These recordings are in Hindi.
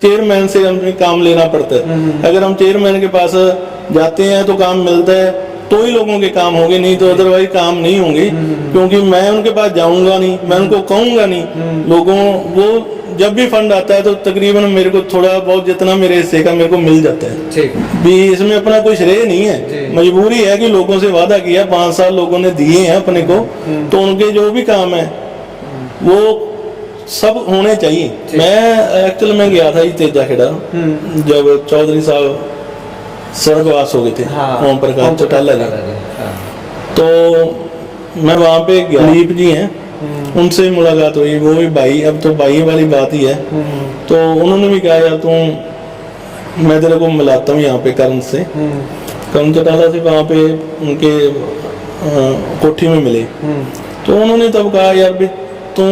चेयरमैन से हमें काम लेना पड़ता है। अगर हम चेयरमैन के पास जाते हैं तो काम मिलता है, तो ही लोगों के काम होंगे, नहीं तो अदरवाइज काम नहीं होंगे। क्योंकि मैं उनके पास जाऊंगा नहीं, मैं उनको कहूंगा नहीं। लोगों वो जब भी फंड आता है तो तकरीबन मेरे को थोड़ा बहुत जितना मेरे हिस्से का मेरे को मिल जाता है। ठीक भी इसमें अपना कोई श्रेय नहीं है, मजबूरी है कि लोगों से वादा किया, 5 साल लोगों ने दिए हैं अपने को, तो उनके जो भी काम है वो सब होने चाहिए। मैं एक्चुअल में गया था तेजा खेड़ा जब चौधरी साहब स्वर्गवास हो गए थे, ओम प्रकाश चौटाला जी, तो मैं वहाँ पे गरीब जी हैं, उनसे मुलाकात हुई। वो भी भाई, अब तो भाई वाली बात ही है। तो उन्होंने भी कहा यार तुम, मैं तेरे को मिलाता हूँ यहाँ पे करण से, करण चौटाला से वहाँ पे उनके कोठी में मिले। तो उन्होंने तब कहा यार भी तू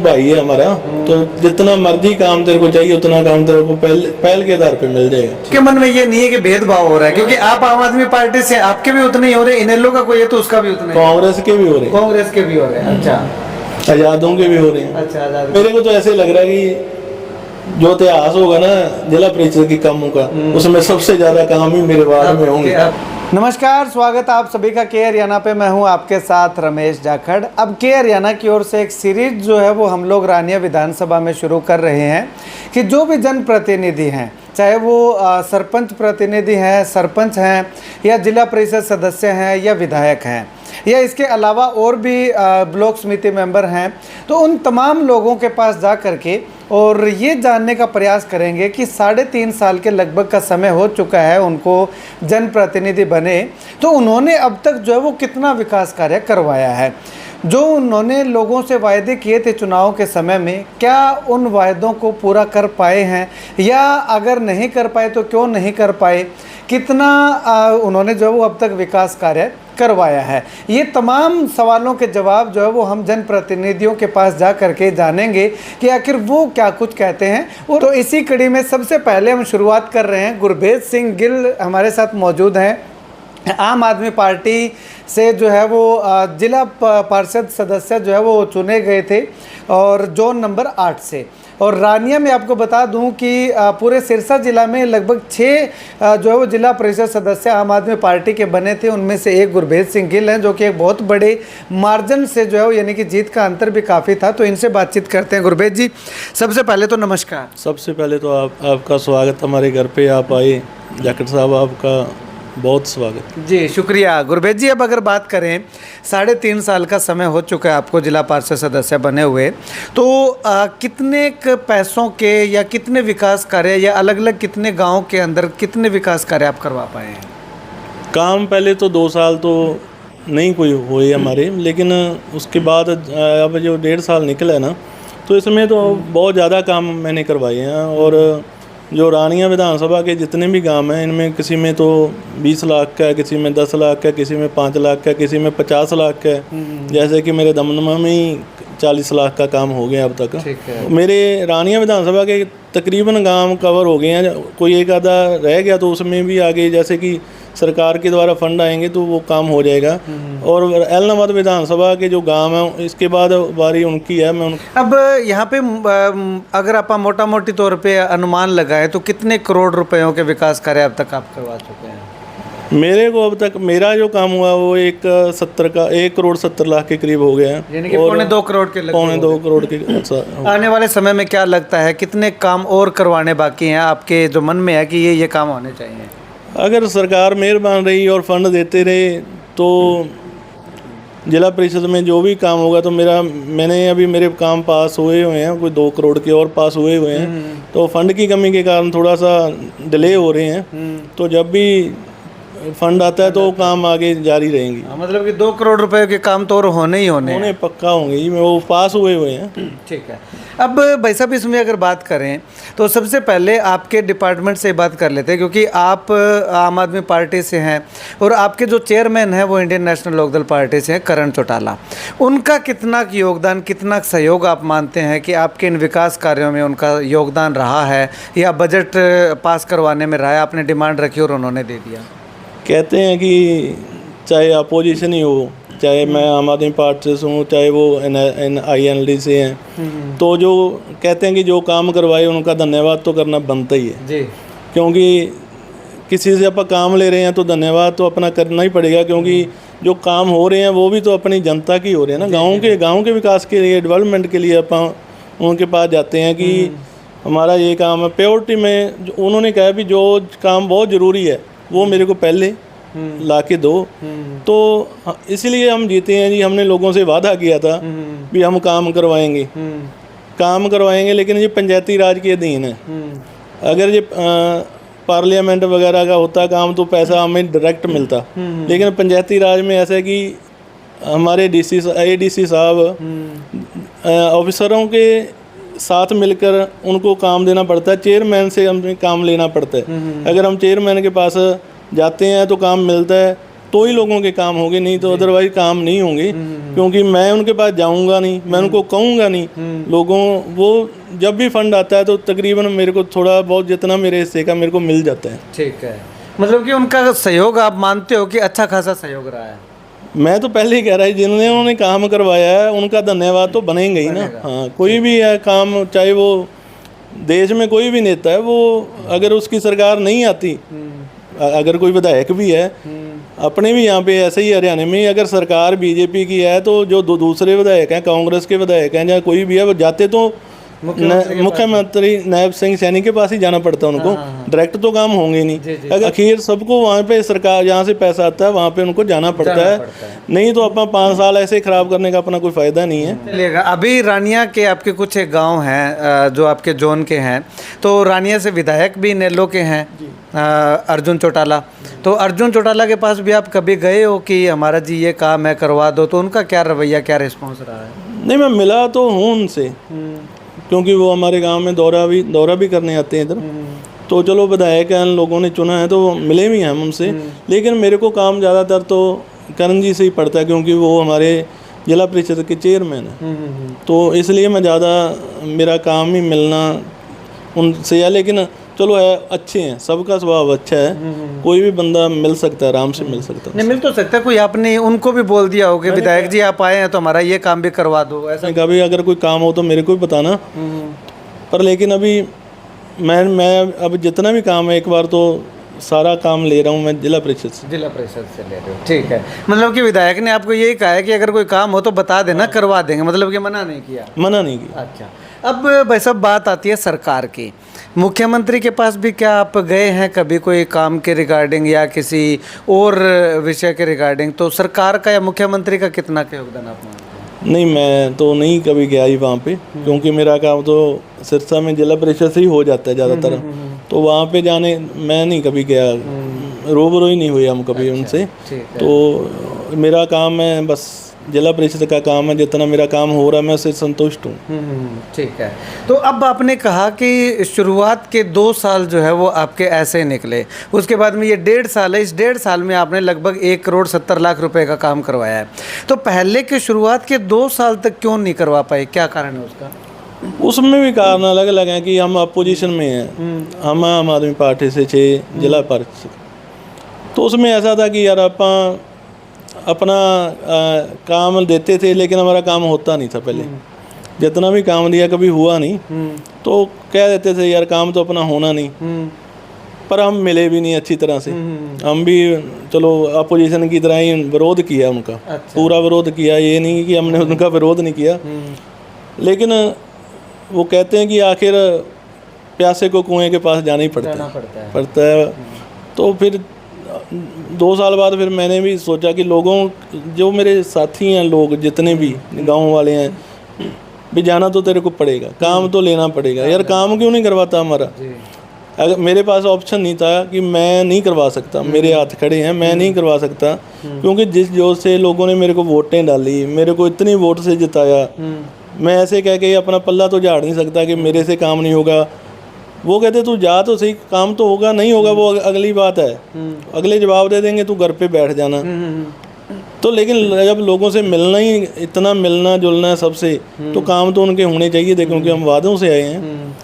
भाई है हमारा, तो जितना मर्जी काम तेरे को चाहिए उतना काम तेरे को पहल के आधार पे मिल जाएगा। के मन में ये नहीं है कि भेदभाव हो रहा है, क्योंकि आप आम आदमी पार्टी से, आपके भी उतने ही हो रहे, इनेलो का कोई है तो उसका भी उतना, कांग्रेस के भी हो रहे हैं, कांग्रेस के भी हो रहे हैं। अच्छा, आजादों के भी हो रहे हैं। अच्छा, आजाद। मेरे को तो ऐसे लग रहा है कि जो इतिहास होगा ना जिला परिषद की कामों का, उसमें सबसे ज्यादा काम ही मेरे वार्ड में होंगे। नमस्कार, स्वागत आप सभी का के हरियाणा पे। मैं हूं आपके साथ रमेश जाखड़। अब के हरियाणा की ओर से एक सीरीज जो है वो हम लोग रानिया विधानसभा में शुरू कर रहे हैं कि जो भी जनप्रतिनिधि हैं, चाहे वो सरपंच प्रतिनिधि हैं, सरपंच हैं, या जिला परिषद सदस्य हैं, या विधायक हैं, या इसके अलावा और भी ब्लॉक समिति मेंबर हैं, तो उन तमाम लोगों के पास जा कर के और ये जानने का प्रयास करेंगे कि 3.5 साल के लगभग का समय हो चुका है उनको जनप्रतिनिधि बने, तो उन्होंने अब तक जो है वो कितना विकास कार्य करवाया है। जो उन्होंने लोगों से वायदे किए थे चुनाव के समय में, क्या उन वायदों को पूरा कर पाए हैं, या अगर नहीं कर पाए तो क्यों नहीं कर पाए, कितना उन्होंने जो है वो अब तक विकास कार्य करवाया है। ये तमाम सवालों के जवाब जो है वो हम जनप्रतिनिधियों के पास जा करके जानेंगे कि आखिर वो क्या कुछ कहते हैं। तो इसी कड़ी में सबसे पहले हम शुरुआत कर रहे हैं। गुरभेज सिंह गिल हमारे साथ मौजूद हैं, आम आदमी पार्टी से जो है वो जिला पार्षद सदस्य जो है वो चुने गए थे, और जोन नंबर 8 से। और रानिया में आपको बता दूं कि पूरे सिरसा जिला में लगभग 6 जो है वो जिला परिषद सदस्य आम आदमी पार्टी के बने थे। उनमें से एक गुरभेज सिंह गिल हैं, जो कि एक बहुत बड़े मार्जिन से जो है वो, यानी कि जीत का अंतर भी काफ़ी था। तो इनसे बातचीत करते हैं। गुरभेज जी, सबसे पहले तो नमस्कार। सबसे पहले तो आपका स्वागत, हमारे घर पे आप आए, जाखड़ साहब आपका बहुत स्वागत जी, शुक्रिया। गुरभेज जी, अब अगर बात करें, 3.5 साल का समय हो चुका है आपको जिला पार्षद सदस्य बने हुए, तो कितने पैसों के या कितने विकास कार्य, या अलग अलग कितने गांव के अंदर कितने विकास कार्य आप करवा पाए हैं? काम पहले तो 2 साल तो नहीं कोई हुए हमारे, लेकिन उसके बाद अब जो 1.5 साल निकला है ना, तो इसमें तो बहुत ज़्यादा काम मैंने करवाए हैं। और जो रानिया विधानसभा के जितने भी काम हैं, इनमें किसी में तो 20 लाख का है, किसी में 10 लाख का, किसी में 5 लाख का, किसी में 50 लाख का है। जैसे कि मेरे दमदमा में ही 40 लाख का काम हो गया अब तक। मेरे रानिया विधानसभा के तकरीबन गांव कवर हो गए हैं, कोई एक आधा रह गया तो उसमें भी आगे जैसे कि सरकार के द्वारा फंड आएंगे तो वो काम हो जाएगा। और एलनाबाद विधानसभा के जो गांव हैं, इसके बाद बारी उनकी है। अब यहाँ पे अगर आप मोटा मोटी तौर पे अनुमान लगाए तो कितने करोड़ रुपयों के विकास कार्य अब तक आप करवा चुके हैं? मेरे को अब तक मेरा जो काम हुआ वो 1 करोड़ 70 लाख के करीब हो गया है, यानी कि पौने 2 करोड़ के। पौने 2 करोड़ के। आने वाले समय में क्या लगता है, कितने काम और करवाने बाकी हैं आपके जो मन में है कि ये काम होने चाहिए? अगर सरकार मेहरबान रही और फंड देते रहे तो जिला परिषद में जो भी काम होगा, तो मैंने अभी मेरे काम पास हुए हैं, कोई 2 करोड़ के और पास हुए हैं। तो फंड की कमी के कारण थोड़ा सा डिले हो रहे हैं। तो जब भी फंड आता है तो काम आगे जारी रहेंगी। मतलब कि 2 करोड़ रुपए के काम तो और होने ही होने पक्का होंगे, वो पास हुए हैं। ठीक है। अब भाई साहब, इसमें अगर बात करें तो सबसे पहले आपके डिपार्टमेंट से बात कर लेते हैं, क्योंकि आप आम आदमी पार्टी से हैं और आपके जो चेयरमैन हैं वो इंडियन नेशनल लोकदल पार्टी से हैं, करण चौटाला। उनका कितना योगदान, कितना सहयोग आप मानते हैं कि आपके इन विकास कार्यों में उनका योगदान रहा है, या बजट पास करवाने में रहा है? आपने डिमांड रखी और उन्होंने दे दिया। कहते हैं कि चाहे अपोजिशन ही हो, चाहे मैं आम आदमी पार्टी से हूँ, चाहे वो INLD से हैं, तो जो कहते हैं कि जो काम करवाए उनका धन्यवाद तो करना बनता ही है जी। क्योंकि किसी से आप काम ले रहे हैं तो धन्यवाद तो अपना करना ही पड़ेगा, क्योंकि जो काम हो रहे हैं वो भी तो अपनी जनता की हो रहे हैं ना, गांव के विकास के लिए, डेवलपमेंट के लिए अपन उनके पास जाते हैं कि हमारा ये काम है। प्योरिटी में उन्होंने कहा भी जो काम बहुत ज़रूरी है वो मेरे को पहले ला के दो, तो इसीलिए हम जीते हैं जी। हमने लोगों से वादा किया था भी हम काम करवाएंगे, लेकिन ये पंचायती राज के अधीन है। अगर ये पार्लियामेंट वगैरह का होता काम तो पैसा हमें डायरेक्ट मिलता, लेकिन पंचायती राज में ऐसा है कि हमारे ADC साहब ऑफिसरों के साथ मिलकर उनको काम देना पड़ता है, चेयरमैन से हमें काम लेना पड़ता है। अगर हम चेयरमैन के पास जाते हैं तो काम मिलता है तो ही लोगों के काम होंगे, नहीं तो अदरवाइज काम नहीं होंगे, क्योंकि मैं उनके पास जाऊंगा नहीं, मैं उनको कहूँगा नहीं। लोगों वो जब भी फंड आता है तो तकरीबन मेरे को थोड़ा बहुत जितना मेरे हिस्से का मेरे को मिल जाता है। ठीक है, मतलब कि उनका सहयोग आप मानते हो कि अच्छा खासा सहयोग रहा है? मैं तो पहले ही कह रहा है जिन्होंने काम करवाया है उनका धन्यवाद तो बनेगा ही ना। हाँ, कोई भी है काम, चाहे वो देश में कोई भी नेता है, वो अगर उसकी सरकार नहीं आती, अगर कोई विधायक भी है अपने भी यहाँ पे ऐसे ही हरियाणा में, अगर सरकार BJP की है तो जो दूसरे विधायक हैं, कांग्रेस के विधायक हैं या कोई भी है, वो जाते तो मुख्यमंत्री नायब सिंह सैनी के पास ही जाना पड़ता है उनको। डायरेक्ट तो काम होंगे नहीं। अगर आखिर सबको वहाँ पे सरकार जहाँ से पैसा आता है वहाँ पे उनको जाना पड़ता है, नहीं तो अपना 5 साल ऐसे खराब करने का अपना कोई फायदा नहीं है। चलिएगा, अभी रानिया के आपके कुछ एक गाँव हैं जो आपके जोन के हैं, तो रानिया से विधायक भी नेल्लो के हैं अर्जुन चौटाला, तो अर्जुन चौटाला के पास भी आप कभी गए हो कि हमारा जी ये काम है करवा दो, तो उनका क्या रवैया, क्या रिस्पॉन्स रहा है? नहीं, मैं मिला तो हूँ उनसे, क्योंकि वो हमारे गांव में दौरा भी करने आते हैं इधर, तो चलो विधायक हैं, लोगों ने चुना है तो मिले भी हैं हम उनसे। लेकिन मेरे को काम ज़्यादातर तो करण जी से ही पड़ता है, क्योंकि वो हमारे जिला परिषद के चेयरमैन हैं, तो इसलिए मैं ज़्यादा मेरा काम ही मिलना उनसे है। लेकिन चलो है, अच्छे हैं, सबका स्वभाव अच्छा है, कोई भी बंदा मिल सकता है, आराम से मिल सकता है। नहीं, मिल तो सकता है। कोई आपने उनको भी बोल दिया हो कि विधायक जी आप आए हैं तो हमारा ये काम भी करवा दो, ऐसा? कभी अगर कोई काम हो तो मेरे को भी बताना, पर लेकिन अभी मैं अब जितना भी काम है एक बार तो सारा काम ले रहा हूँ मैं जिला परिषद से ले रहे हो। ठीक है, मतलब कि विधायक ने आपको यही कहा है कि अगर कोई काम हो तो बता देना, करवा देंगे, मतलब कि मना नहीं किया? अच्छा, अब भाई साहब बात आती है सरकार की। मुख्यमंत्री के पास भी क्या आप गए हैं कभी कोई काम के रिगार्डिंग या किसी और विषय के रिगार्डिंग? तो सरकार का या मुख्यमंत्री का कितना का योगदान आप मानते हैं? नहीं, मैं तो नहीं कभी गया ही वहाँ पे, क्योंकि मेरा काम तो सिरसा में जिला परिषद से ही हो जाता है ज़्यादातर, तो वहाँ पे जाने मैं नहीं कभी गया, रूबरू ही नहीं हुए हम कभी उनसे। तो मेरा काम है बस जिला परिषद का काम है, जितना मेरा काम हो रहा है मैं उससे संतुष्ट हूँ। ठीक है, तो अब आपने कहा कि शुरुआत के 2 साल जो है वो आपके ऐसे निकले, उसके बाद में ये 1.5 साल है, इस 1.5 साल में आपने लगभग 1,70,00,000 रुपए का काम करवाया है। तो पहले के शुरुआत के 2 साल तक क्यों नहीं करवा पाए, क्या कारण है उसका? उसमें भी कारण अलग अलग हैं कि हम अपोजिशन में हैं, हम आम आदमी पार्टी से 6 जिला परिषद, तो उसमें ऐसा था कि यार अपना काम देते थे, लेकिन हमारा काम होता नहीं था। पहले जितना भी काम दिया कभी हुआ नहीं, तो कह देते थे यार काम तो अपना होना नहीं, पर हम मिले भी नहीं अच्छी तरह से। हम भी चलो अपोजिशन की तरह ही विरोध किया उनका। अच्छा। पूरा विरोध किया, ये नहीं कि हमने उनका विरोध नहीं किया, लेकिन वो कहते हैं कि आखिर प्यासे को कुएं के पास जाना ही पड़ता है। तो फिर 2 साल बाद फिर मैंने भी सोचा कि लोगों, जो मेरे साथी हैं, लोग जितने भी गांव वाले हैं, भी जाना तो तेरे को पड़ेगा, काम तो लेना पड़ेगा यार, काम क्यों नहीं करवाता हमारा? अगर मेरे पास ऑप्शन नहीं था कि मैं नहीं करवा सकता, मेरे हाथ खड़े हैं, मैं नहीं करवा सकता, क्योंकि जिस जोश से लोगों ने मेरे को वोटें डाली, मेरे को इतनी वोट से जिताया, मैं ऐसे कह के अपना पल्ला तो झाड़ नहीं सकता कि मेरे से काम नहीं होगा। वो कहते तू जा तो सही, काम तो होगा, नहीं होगा वो अगली बात है, अगले जवाब दे देंगे, तू घर पे बैठ जाना। तो लेकिन जब लोगों से मिलना ही इतना, मिलना जुलना है सबसे, तो काम तो उनके होने चाहिए थे, क्योंकि हम वादों से आए हैं।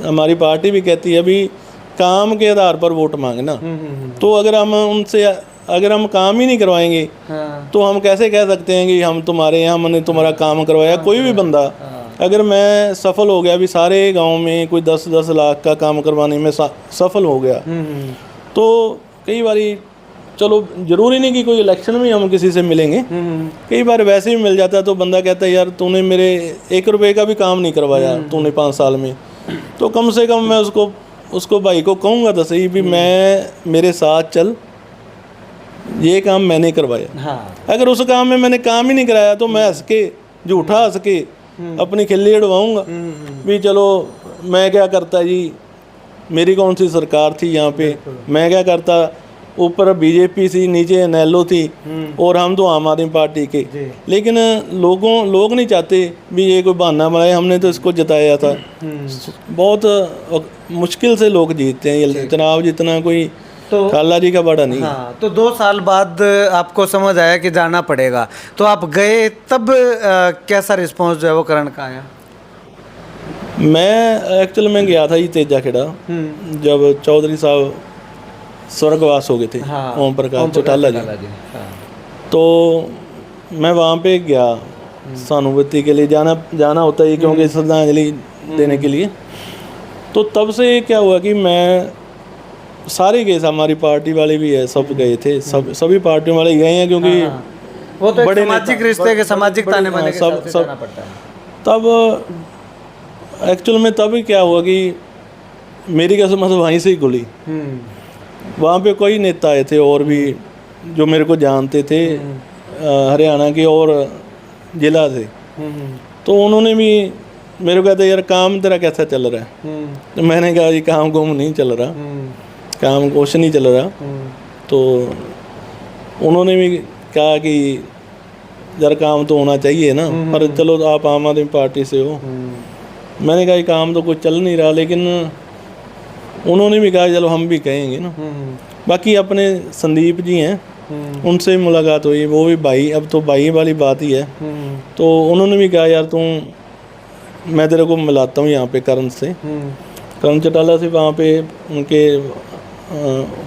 हमारी पार्टी भी कहती है अभी काम के आधार पर वोट मांगना, तो अगर हम उनसे अगर हम काम ही नहीं करवाएंगे हाँ, तो हम कैसे कह सकते हैं कि हम तुम्हारे यहाँ हमने तुम्हारा काम करवाया। कोई भी बंदा अगर मैं सफल हो गया, अभी सारे गांव में कोई 10-10 लाख का काम करवाने में सफल हो गया, तो कई बारी चलो ज़रूरी नहीं कि कोई इलेक्शन में हम किसी से मिलेंगे, कई बार वैसे भी मिल जाता है तो बंदा कहता है यार तूने मेरे 1 रुपए का भी काम नहीं करवाया तूने 5 साल में, तो कम से कम मैं उसको भाई को कहूँगा तो सही भी मैं मेरे साथ चल, ये काम मैंने करवाया। हाँ, अगर उस काम में मैंने काम ही नहीं कराया तो मैं हंस के, झूठा हंस के अपनी खिल्ली उड़वाऊँगा भी चलो मैं क्या करता जी, मेरी कौन सी सरकार थी यहाँ पे, मैं क्या करता, ऊपर बीजेपी थी नीचे NLO थी और हम तो आम आदमी पार्टी के। लेकिन लोग नहीं चाहते भी ये कोई बहाना बनाए, हमने तो इसको जिताया था। बहुत मुश्किल से लोग जीतते हैं ये चुनाव, जितना कोई तो खाला जी का बड़ा नहीं। हाँ, तो 2 साल बाद आपको समझ आया कि जाना पड़ेगा, तो आप गए, तब कैसा रिस्पॉन्स जो है वो करण का आया? मैं एक्चुअल में गया था ये तेजा खेड़ा, जब चौधरी साहब स्वर्गवास हो गए थे, हाँ, ओम प्रकाश चौटाला जी, हाँ, तो मैं वहाँ पे गया सहानुभूति के लिए, जाना होता है क्योंकि श्रद्धांजलि देने के लिए। तो तब से क्या हुआ कि मैं सारे गए, हमारी पार्टी वाले भी है, सब गए थे, सभी पार्टियों वाले गए हैं क्योंकि वो तो बड़े सामाजिक रिश्ते के सामाजिक ताने बाने के हिसाब से जाना पड़ता है। तब एक्चुअल में तब क्या हुआ कि मेरी किस्मत वहीं से ही खुली। वहाँ पे कोई नेता आए थे और भी जो मेरे को जानते थे, हरियाणा के और जिला से, तो उन्होंने भी मेरे को कहते यार काम तेरा कैसा चल रहा है, तो मैंने कहा जी काम नहीं चल रहा, काम कुछ नहीं चल रहा। तो उन्होंने भी कहा कि यार काम तो होना चाहिए ना, पर चलो आप आम आदमी पार्टी से हो। मैंने कहा काम तो कुछ चल नहीं रहा, लेकिन उन्होंने भी कहा चलो हम भी कहेंगे ना। बाकी अपने संदीप जी हैं, उनसे मुलाकात हुई, वो भी भाई, अब तो भाई वाली बात ही है। तो उन्होंने भी कहा यार मैं तेरे को मिलाता हूँ यहाँ पे करण से, करण चौटाला से, वहाँ पे उनके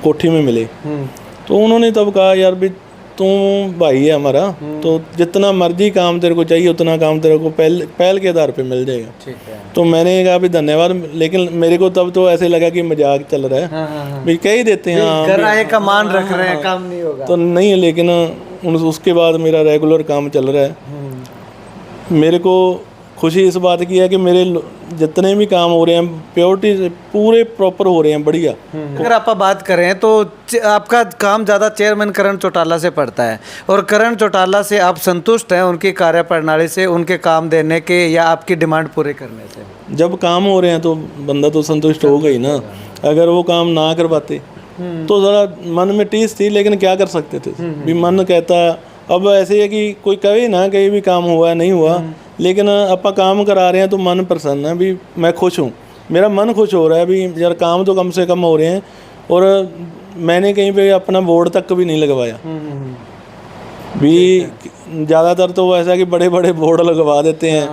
कोठी में मिले। तो उन्होंने तब कहा यार भी तू भाई है हमारा, तो जितना मर्जी काम तेरे को चाहिए उतना काम तेरे को पहल के आधार पे मिल जाएगा। ठीक है। तो मैंने कहा भी धन्यवाद, लेकिन मेरे को तब तो ऐसे लगा कि मजाक चल रहा है, भी कह ही देते हैं हाँ, किराए का मान रख रहे हैं, काम नहीं होगा तो नहीं है। लेकिन उसके बाद मेरा रेगुलर काम चल रहा है। मेरे को खुशी इस बात की है कि मेरे जितने भी काम हो रहे हैं प्योरिटी से पूरे प्रॉपर हो रहे हैं, बढ़िया। अगर आप बात करें तो आपका काम ज़्यादा चेयरमैन करण चौटाला से पड़ता है, और करण चौटाला से आप संतुष्ट हैं उनकी कार्यप्रणाली से, उनके काम देने के या आपकी डिमांड पूरे करने से? जब काम हो रहे हैं तो बंदा तो संतुष्ट होगा ही ना। अगर वो काम ना करवाते तो ज़रा मन में टीस थी, लेकिन क्या कर सकते थे, भी मन कहता। अब ऐसे है कि कोई कहे ना कहीं भी काम हुआ नहीं हुआ, लेकिन आप काम करा रहे हैं तो मन प्रसन्न है, भी मैं खुश हूँ, मेरा मन खुश हो रहा है भी यार काम तो कम से कम हो रहे हैं। और मैंने कहीं पे अपना बोर्ड तक भी नहीं लगवाया भी। ज़्यादातर तो ऐसा कि बड़े बड़े बोर्ड लगवा देते हैं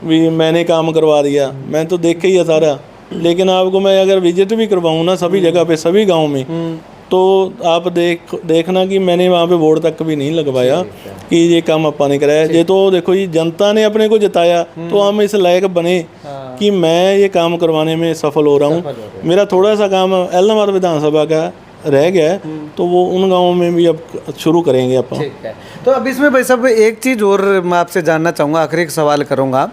भी मैंने काम करवा दिया, मैं तो देख के ही है सारा। लेकिन आपको मैं अगर विजिट भी करवाऊँ ना सभी जगह पे, सभी गाँव में, तो आप देखना कि मैंने वहाँ पे बोर्ड तक भी नहीं लगवाया कि ये काम अपा ने कराया। ये तो देखो जी जनता ने अपने को जिताया, तो हम इस लायक बने कि मैं ये काम करवाने में सफल हो रहा हूँ। मेरा थोड़ा सा काम एलनाबाद विधानसभा का रह गया है, तो वो उन गाँवों में भी अब शुरू करेंगे अपन। ठीक है। तो अब इसमें भाई साहब एक चीज़ और मैं आपसे जानना चाहूँगा, आखिरी एक सवाल करूँगा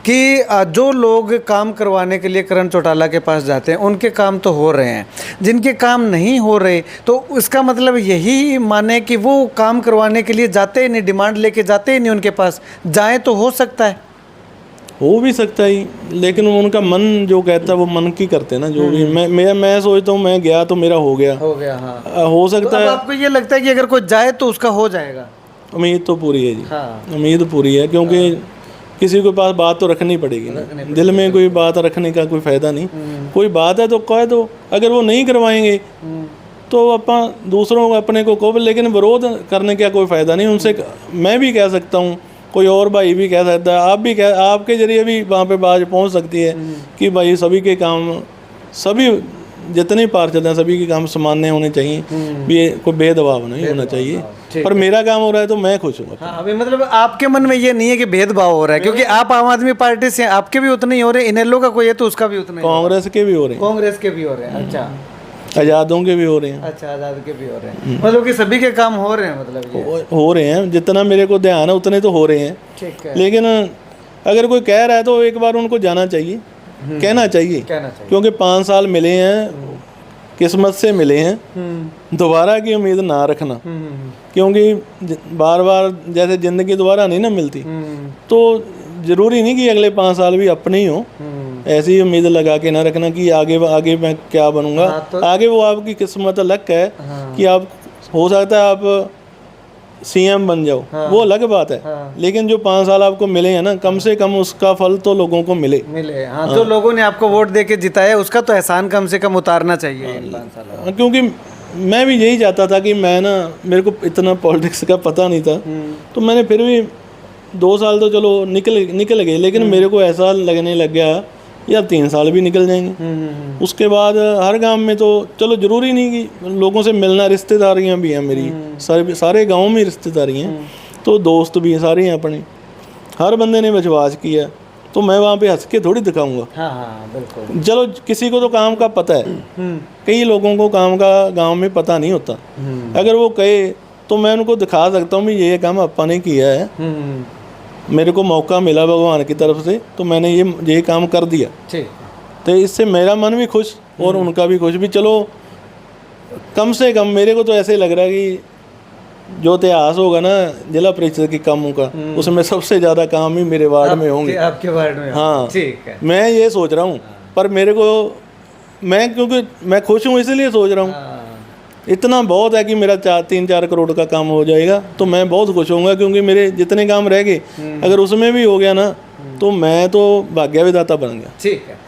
कि जो लोग काम करवाने के लिए करण चौटाला के पास जाते हैं उनके काम तो हो रहे हैं, जिनके काम नहीं हो रहे तो इसका मतलब यही माने कि वो काम करवाने के लिए जाते ही नहीं, डिमांड लेके जाते ही नहीं उनके पास, जाएँ तो हो सकता है, हो भी सकता ही, लेकिन उनका मन जो कहता है वो मन की करते हैं ना। जो भी मैं सोचता हूँ मैं गया तो मेरा हो गया। हाँ। हो सकता है। आपको ये लगता है कि अगर कोई जाए तो उसका हो जाएगा? उम्मीद तो पूरी है जी। हाँ। उम्मीद पूरी है, क्योंकि किसी के पास बात तो रखनी पड़ेगी ना। दिल में कोई बात रखने का कोई फायदा नहीं। कोई बात है तो कह दो, अगर वो नहीं करवाएंगे तो अपन दूसरों को अपने को कहो, लेकिन विरोध करने का कोई फायदा नहीं। उनसे मैं भी कह सकता हूँ, कोई और भाई भी कह सकता है, आप भी कह, आपके जरिए भी वहाँ पे बात पहुँच सकती है कि भाई सभी के काम, सभी जितने पार्षद हैं सभी के काम सामान्य होने चाहिए, भी ये कोई भेदभाव नहीं होना चाहिए। पर मेरा काम हो रहा है तो मैं खुश हूँ। हाँ, अभी मतलब आपके मन में ये नहीं है कि भेदभाव हो रहा है, क्योंकि आप आम आदमी पार्टी से, आपके भी उतने ही हो रहे हैं, इनेलो का कोई है तो उसका भी उतना ही, कांग्रेस के भी हो रहे हैं, कांग्रेस के भी हो रहे हैं, अच्छा, आज़ादों के भी हो रहे हैं, अच्छा, आजाद के भी हो रहे हैं, मतलब कि सभी के काम हो रहे हैं, मतलब ये हो रहे हैं। जितना मेरे को ध्यान है उतने तो हो रहे हैं। ठीक है, लेकिन अगर कोई कह रहा है तो एक बार उनको जाना चाहिए, कहना चाहिए, क्योंकि 5 साल मिले हैं, किस्मत से मिले हैं, दोबारा की उम्मीद ना रखना, क्योंकि बार बार जैसे ज़िंदगी दोबारा नहीं ना मिलती, तो ज़रूरी नहीं कि अगले 5 साल भी अपने ही हों। ऐसी उम्मीद लगा के ना रखना कि आगे मैं क्या बनूंगा। आगे वो आपकी किस्मत अलग है कि आप, हो सकता है आप सीएम बन जाओ, वो अलग बात है, लेकिन जो 5 साल आपको मिले हैं ना, कम से कम उसका फल तो लोगों को मिले। हाँ, जो लोगों ने आपको वोट दे के जिताया उसका तो एहसान कम से कम उतारना चाहिए इन 5 साल। क्योंकि मैं भी यही चाहता था कि मैं ना, मेरे को इतना पॉलिटिक्स का पता नहीं था, तो मैंने फिर भी 2 साल तो चलो निकल गए, लेकिन मेरे को ऐसा लगने लग गया यार 3 साल भी निकल जाएंगे। उसके बाद हर गांव में तो चलो ज़रूरी नहीं कि लोगों से मिलना, रिश्तेदारियां भी हैं मेरी, सारे गांव में रिश्तेदारी हैं, तो दोस्त भी हैं सारे हैं अपने, हर बंदे ने विश्वास किया, तो मैं वहाँ पे हंस के थोड़ी दिखाऊंगा। हाँ, बिल्कुल। चलो किसी को तो काम का पता है, कई लोगों को काम का गाँव में पता नहीं होता, अगर वो कहे तो मैं उनको दिखा सकता हूँ भी ये काम अपा ने किया है, मेरे को मौका मिला भगवान की तरफ से, तो मैंने ये काम कर दिया। ठीक, तो इससे मेरा मन भी खुश और उनका भी खुश, भी चलो कम से कम मेरे को तो ऐसे लग रहा है कि जो इतिहास होगा ना जिला परिषद के कामों का, उसमें सबसे ज़्यादा काम ही मेरे वार्ड में होंगे, आपके वार्ड में। हाँ, ठीक है, मैं ये सोच रहा हूँ। पर मेरे को, क्योंकि मैं खुश हूँ इसलिए सोच रहा हूँ, इतना बहुत है कि मेरा 3-4 करोड़ का काम हो जाएगा तो मैं बहुत खुश होऊंगा, क्योंकि मेरे जितने काम रह गए अगर उसमें भी हो गया ना तो मैं तो भाग्य विधाता बन गया। ठीक है,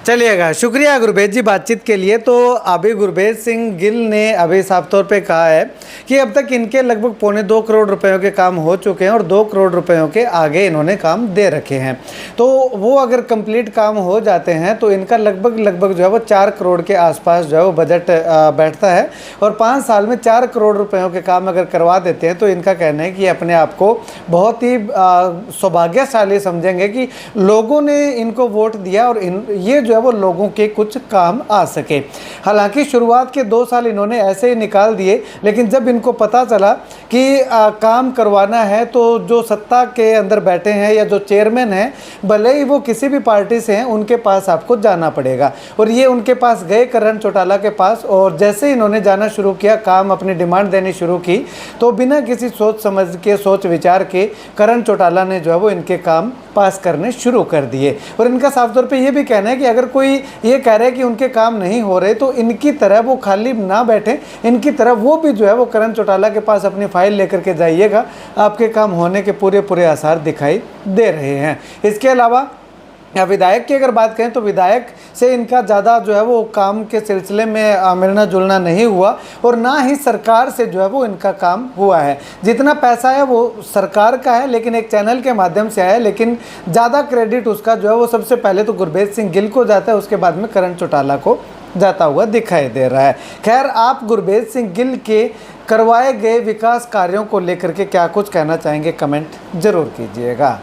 चलिएगा, शुक्रिया गुरबेज जी बातचीत के लिए। तो अभी गुरबेज सिंह गिल ने अभी साफ तौर पे कहा है कि अब तक इनके लगभग 2.25 करोड़ रुपयों के काम हो चुके हैं और 2 करोड़ रुपयों के आगे इन्होंने काम दे रखे हैं। तो वो अगर कंप्लीट काम हो जाते हैं तो इनका लगभग जो है वो 4 करोड़ के आसपास जो है वो बजट बैठता है, और 5 साल में 4 करोड़ रुपयों के काम अगर करवा देते हैं तो इनका कहना है कि अपने आप को बहुत ही सौभाग्यशाली समझेंगे कि लोगों ने इनको वोट दिया और ये जो है वो लोगों के कुछ काम आ सके। हालांकि शुरुआत के 2 साल इन्होंने ऐसे ही निकाल दिए, लेकिन जब इनको पता चला कि काम करवाना है तो जो सत्ता के अंदर बैठे हैं या जो चेयरमैन हैं, भले ही वो किसी भी पार्टी से हैं, उनके पास आपको जाना पड़ेगा। और ये उनके पास गए करण चौटाला के पास, और जैसे इन्होंने जाना शुरू किया, काम अपनी डिमांड देनी शुरू की, तो बिना किसी सोच समझ के, सोच विचार के करण चौटाला ने जो है वो इनके काम पास करने शुरू कर दिए। और इनका साफ तौर पे ये भी कहना है कि अगर कोई ये कह रहे हैं कि उनके काम नहीं हो रहे तो इनकी तरह वो खाली ना बैठे, इनकी तरह वो भी जो है वो करण चौटाला के पास अपनी फाइल लेकर के जाइएगा, आपके काम होने के पूरे आसार दिखाई दे रहे हैं। इसके अलावा विधायक की अगर बात करें तो विधायक से इनका ज़्यादा जो है वो काम के सिलसिले में मिलना जुलना नहीं हुआ, और ना ही सरकार से जो है वो इनका काम हुआ है। जितना पैसा है वो सरकार का है, लेकिन एक चैनल के माध्यम से आया, लेकिन ज़्यादा क्रेडिट उसका जो है वो सबसे पहले तो गुरबेज सिंह गिल को जाता है, उसके बाद में करण चौटाला को जाता हुआ दिखाई दे रहा है। खैर, आप गुरबेज सिंह गिल के करवाए गए विकास कार्यों को लेकर के क्या कुछ कहना चाहेंगे, कमेंट जरूर कीजिएगा।